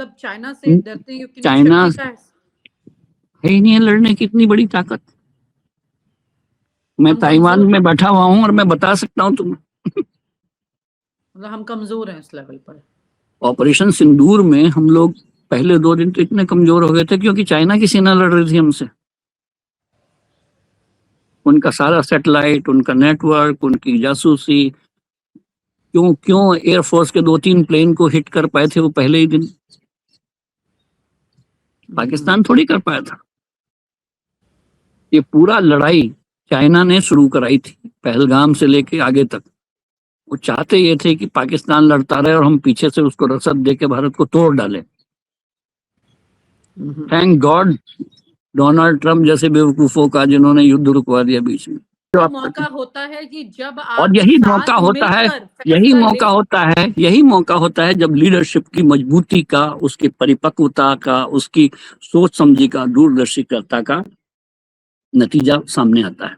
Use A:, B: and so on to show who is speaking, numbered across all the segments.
A: मतलब चाइना से डरते हो कि
B: चाइना
A: शक्ति का
B: है ही नहीं है लड़ने की इतनी बड़ी ताकत। मैं ताइवान में बैठा हुआ हूं और मैं बता सकता हूं तुम्हें।
A: मतलब हम कमजोर हैं इस लेवल पर।
B: ऑपरेशन सिंदूर में हम लोग पहले 2 दिन तो इतने कमजोर हो गए थे क्योंकि चाइना की सेना लड़ रही थी हमसे। उनका सारा सैटेलाइट, उनका नेटवर्क, उनकी जासूसी, क्यों क्यों एयरफोर्स के 2-3 प्लेन को हिट कर पाए थे वो पहले ही दिन। पाकिस्तान थोड़ी कर पाया था। ये पूरा लड़ाई चाइना ने शुरू कराई थी, पहलगाम से लेके आगे तक। वो चाहते ये थे कि पाकिस्तान लड़ता रहे और हम पीछे से उसको रसद देके भारत को तोड़ डालें। थैंक गॉड डोनाल्ड ट्रंप जैसे बेवकूफों का, जिन्होंने युद्ध रुकवा दिया बीच में।
A: तो मौका होता है कि जब आप
B: और यही मौका होता है, यही मौका होता है जब लीडरशिप की मजबूती का, उसकी परिपक्वता का, उसकी सोच समझी का, दूरदर्शिता का नतीजा सामने आता है।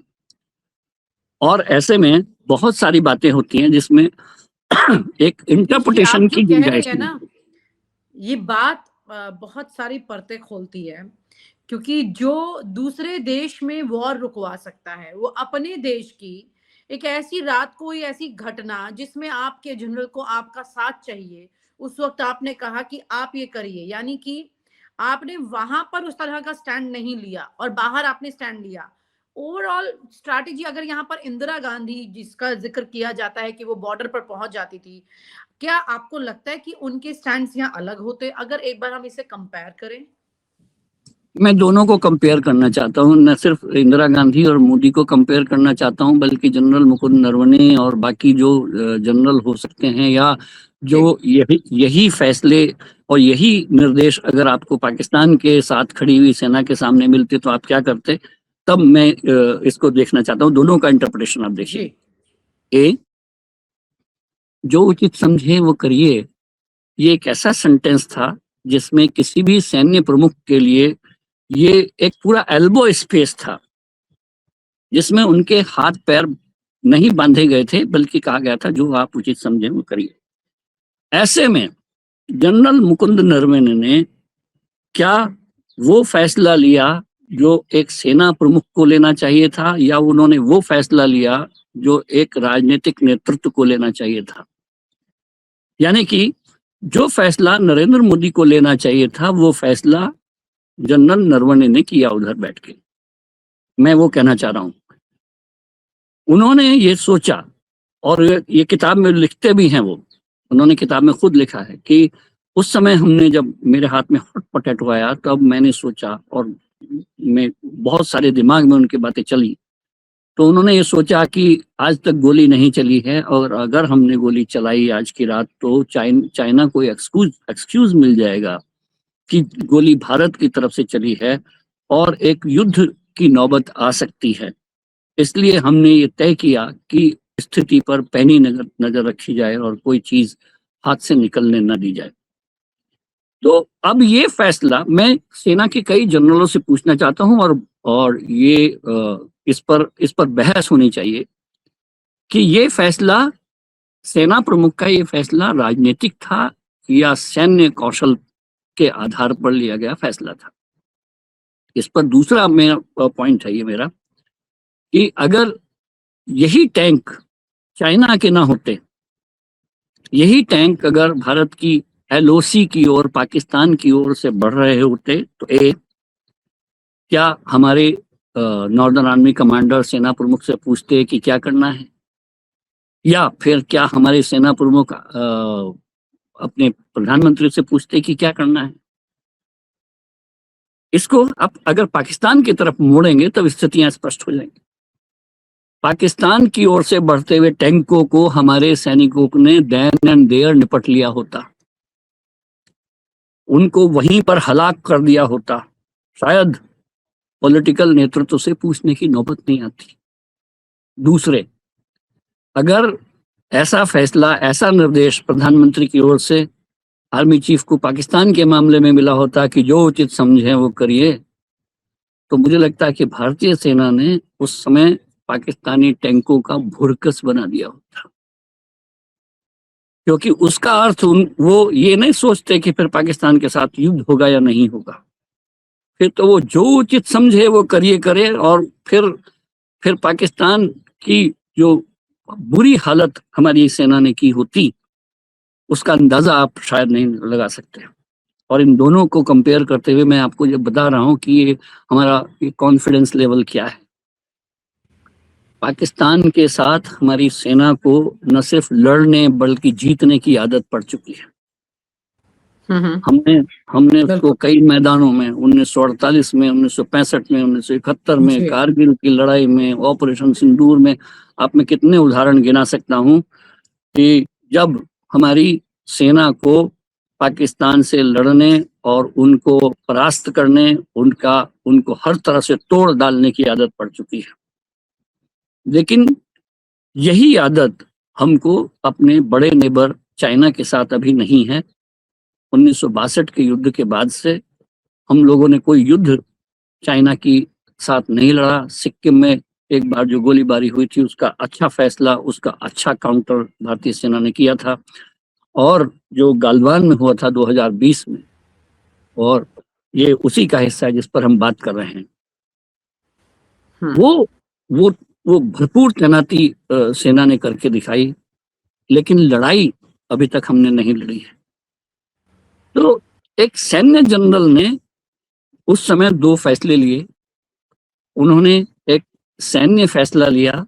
B: और ऐसे में बहुत सारी बातें होती हैं जिसमें एक इंटरप्रिटेशन की गुंजाइश है ना।
A: ये बात बहुत सारी परतें खोलती है, क्योंकि जो दूसरे देश में वॉर रुकवा सकता है वो अपने देश की एक ऐसी रात, कोई ऐसी घटना जिसमें आपके जनरल को आपका साथ चाहिए, उस वक्त आपने कहा कि आप ये करिए, यानी कि आपने वहां पर उस तरह का स्टैंड नहीं लिया और बाहर आपने स्टैंड लिया। ओवरऑल स्ट्रैटेजी, अगर यहाँ पर इंदिरा गांधी जिसका जिक्र किया जाता है कि वो बॉर्डर पर पहुंच जाती थी, क्या आपको लगता है कि उनके स्टैंड्स यहाँ अलग होते अगर एक बार हम इसे कंपेयर करें?
B: मैं दोनों को कंपेयर करना चाहता हूँ, न सिर्फ इंदिरा गांधी और मोदी को कंपेयर करना चाहता हूँ, बल्कि जनरल मुकुंद नरवणे और बाकी जो जनरल हो सकते हैं, या जो यही फैसले और यही निर्देश अगर आपको पाकिस्तान के साथ खड़ी हुई सेना के सामने मिलते तो आप क्या करते। तब मैं इसको देखना चाहता हूँ, दोनों का इंटरप्रिटेशन आप देखिए। ए, जो उचित समझे वो करिए, ये एक ऐसा सेंटेंस था जिसमें किसी भी सैन्य प्रमुख के लिए ये एक पूरा एल्बो स्पेस था, जिसमें उनके हाथ पैर नहीं बांधे गए थे, बल्कि कहा गया था जो आप उचित समझें वो करिए। ऐसे में जनरल मुकुंद नरवणे ने क्या वो फैसला लिया जो एक सेना प्रमुख को लेना चाहिए था, या उन्होंने वो फैसला लिया जो एक राजनीतिक नेतृत्व को लेना चाहिए था? यानी कि जो फैसला नरेंद्र मोदी को लेना चाहिए था वो फैसला जनरल नरवणे ने किया उधर बैठ के। मैं वो कहना चाह रहा हूं, उन्होंने ये सोचा, और ये किताब में लिखते भी हैं वो, उन्होंने किताब में खुद लिखा है कि उस समय हमने, जब मेरे हाथ में हॉट पोटैटो आया तब मैंने सोचा, और मैं बहुत सारे दिमाग में उनकी बातें चली, तो उन्होंने ये सोचा कि आज तक गोली नहीं चली है, और अगर हमने गोली चलाई आज की रात तो चाइना को एक्सक्यूज मिल जाएगा कि गोली भारत की तरफ से चली है और एक युद्ध की नौबत आ सकती है। इसलिए हमने ये तय किया कि स्थिति पर पैनी नजर रखी जाए और कोई चीज हाथ से निकलने न दी जाए। तो अब ये फैसला मैं सेना के कई जनरलों से पूछना चाहता हूं, और ये इस पर बहस होनी चाहिए कि ये फैसला, सेना प्रमुख का ये फैसला राजनीतिक था या सैन्य कौशल के आधार पर लिया गया फैसला था। इस पर दूसरा मेरा पॉइंट है ये मेरा, कि अगर यही टैंक चाइना के ना होते, यही टैंक अगर भारत की LOC की ओर, पाकिस्तान की ओर से बढ़ रहे होते, तो क्या हमारे नॉर्दर्न आर्मी कमांडर सेना प्रमुख से पूछते कि क्या करना है, या फिर क्या हमारे सेना प्रमुख अपने प्रधानमंत्री से पूछते कि क्या करना है? इसको आप अगर पाकिस्तान की तरफ मोड़ेंगे तब स्थितियां स्पष्ट हो जाएंगी। पाकिस्तान की ओर से बढ़ते हुए टैंकों को हमारे सैनिकों ने देन एंड देयर निपट लिया होता, उनको वहीं पर हलाक कर दिया होता, शायद पॉलिटिकल नेतृत्व से पूछने की नौबत नहीं आती। दूसरे, अगर ऐसा फैसला, ऐसा निर्देश प्रधानमंत्री की ओर से आर्मी चीफ को पाकिस्तान के मामले में मिला होता कि जो उचित समझे वो करिए, तो मुझे लगता है कि भारतीय सेना ने उस समय पाकिस्तानी टैंकों का भुरकस बना दिया होता। क्योंकि उसका अर्थ वो ये नहीं सोचते कि फिर पाकिस्तान के साथ युद्ध होगा या नहीं होगा। फिर तो वो जो उचित समझे वो करे और फिर पाकिस्तान की जो बुरी हालत हमारी सेना ने की होती, उसका अंदाजा आप शायद नहीं लगा सकते। और इन दोनों को कंपेयर करते हुए मैं आपको ये बता रहा हूँ कि ये हमारा कॉन्फिडेंस लेवल क्या है। पाकिस्तान के साथ हमारी सेना को न सिर्फ लड़ने बल्कि जीतने की आदत पड़ चुकी है। हमने उसको कई मैदानों में 1948 में, 1965 में, 1971 में, कारगिल की लड़ाई में, ऑपरेशन सिंदूर में, आप मैं कितने उदाहरण गिना सकता हूँ कि जब हमारी सेना को पाकिस्तान से लड़ने और उनको परास्त करने, उनको हर तरह से तोड़ डालने की आदत पड़ चुकी है। लेकिन यही आदत हमको अपने बड़े नेबर चाइना के साथ अभी नहीं है। 1962 के युद्ध के बाद से हम लोगों ने कोई युद्ध चाइना की साथ नहीं लड़ा। सिक्किम में एक बार जो गोलीबारी हुई थी उसका अच्छा फैसला, उसका अच्छा काउंटर भारतीय सेना ने किया था। और जो गालवान में हुआ था 2020 में, और ये उसी का हिस्सा है जिस पर हम बात कर रहे हैं, वो भरपूर तैनाती सेना ने करके दिखाई, लेकिन लड़ाई अभी तक हमने नहीं लड़ी है। तो एक सैन्य जनरल ने उस समय 2 फैसले लिए। उन्होंने एक सैन्य फैसला लिया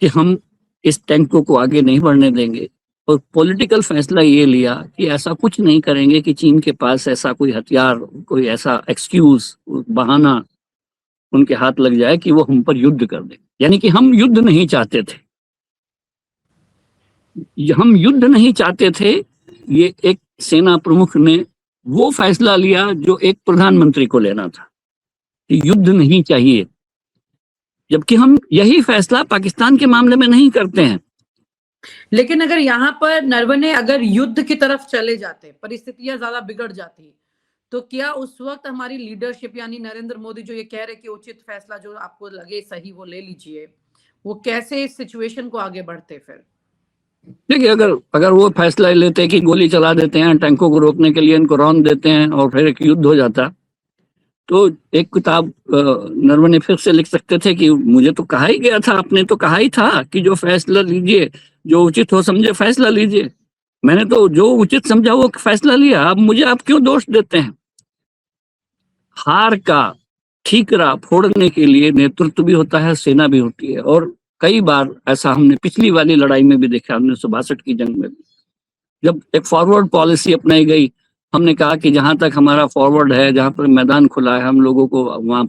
B: कि हम इस टैंकों को आगे नहीं बढ़ने देंगे, और पॉलिटिकल फैसला ये लिया कि ऐसा कुछ नहीं करेंगे कि चीन के पास ऐसा कोई हथियार, कोई ऐसा एक्सक्यूज, बहाना उनके हाथ लग जाए कि वो हम पर युद्ध कर दे। यानी कि हम युद्ध नहीं चाहते थे, ये एक सेना प्रमुख ने वो फैसला लिया जो एक प्रधानमंत्री को लेना था कि युद्ध नहीं चाहिए, जबकि हम यही फैसला पाकिस्तान के मामले में नहीं करते हैं।
A: लेकिन अगर यहाँ पर नरवणे अगर युद्ध की तरफ चले जाते, परिस्थितियां ज्यादा बिगड़ जाती, तो क्या उस वक्त हमारी लीडरशिप यानी नरेंद्र मोदी जो ये कह रहे कि उचित फैसला जो आपको लगे सही वो ले लीजिए, वो कैसे इस सिचुएशन को आगे बढ़ते? फिर
B: देखिए, अगर वो फैसला लेते कि गोली चला देते हैं टैंकों को रोकने के लिए, इनको रौंद देते हैं और फिर एक युद्ध हो जाता, तो एक किताब नरवणे फिर से लिख सकते थे कि मुझे तो कहा ही गया था, आपने तो कहा ही था कि जो फैसला लीजिए, जो उचित हो समझे फैसला लीजिए। मैंने तो जो उचित समझा वो फैसला लिया, अब मुझे आप क्यों दोष देते हैं? हार का ठीकरा फोड़ने के लिए नेतृत्व भी होता है, सेना भी होती है। और कई बार ऐसा हमने पिछली वाली लड़ाई में भी देखा, 1962 की जंग में भी, जब एक फॉरवर्ड पॉलिसी अपनाई गई। हमने कहा कि जहां तक हमारा फॉरवर्ड है, जहां पर मैदान खुला है, हम लोगों को वहां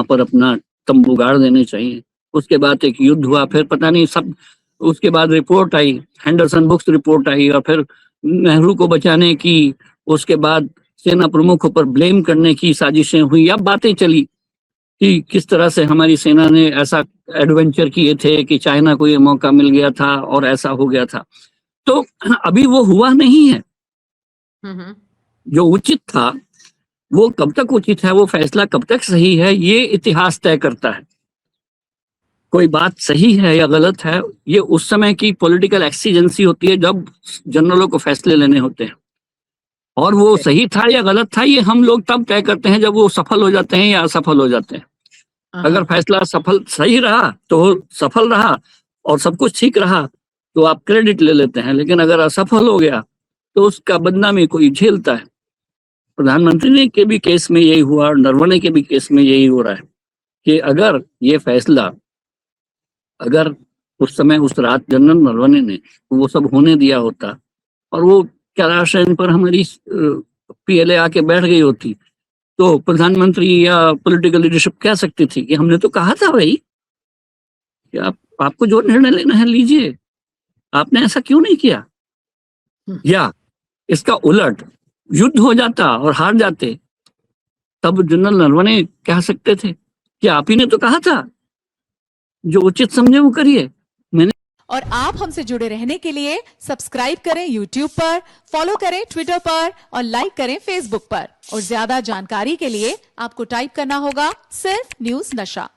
B: पर अपना तंबू गाड़ देने चाहिए। उसके बाद एक युद्ध हुआ, फिर पता नहीं सब, उसके बाद रिपोर्ट आई, हेंडरसन बुक्स रिपोर्ट आई, और फिर नेहरू को बचाने की, उसके बाद सेना प्रमुखों पर ब्लेम करने की साजिशें हुई। अब बातें चली कि किस तरह से हमारी सेना ने ऐसा एडवेंचर किए थे कि चाइना को ये मौका मिल गया था और ऐसा हो गया था। तो अभी वो हुआ नहीं है। जो उचित था वो कब तक उचित है, वो फैसला कब तक सही है, ये इतिहास तय करता है। कोई बात सही है या गलत है, ये उस समय की पॉलिटिकल एक्सीजेंसी होती है जब जनरलों को फैसले लेने होते हैं। और वो सही था या गलत था, ये हम लोग तब तय करते हैं जब वो सफल हो जाते हैं या असफल हो जाते हैं। अगर फैसला सही रहा तो सफल रहा और सब कुछ ठीक रहा तो आप क्रेडिट ले लेते हैं, लेकिन अगर असफल हो गया तो उसका बदनामी कोई झेलता है। प्रधानमंत्री के भी केस में यही हुआ और नरवणे के भी केस में यही हो रहा है कि अगर ये फैसला, अगर उस समय उस रात जनरल नरवणे ने वो सब होने दिया होता और वो कैलाश पर हमारी पीएलए आके बैठ गई होती, तो प्रधानमंत्री या पॉलिटिकल लीडरशिप कह सकती थी कि हमने तो कहा था भाई कि आपको जो निर्णय लेना है लीजिए, आपने ऐसा क्यों नहीं किया। या इसका उलट युद्ध हो जाता और हार जाते, तब जनरल नरवणे कह सकते थे कि आप ही ने तो कहा था, जो उचित समझे वो करिए।
C: और आप हमसे जुड़े रहने के लिए सब्सक्राइब करें YouTube पर, फॉलो करें Twitter पर और लाइक करें Facebook पर। और ज्यादा जानकारी के लिए आपको टाइप करना होगा सिर्फ न्यूज़ नशा।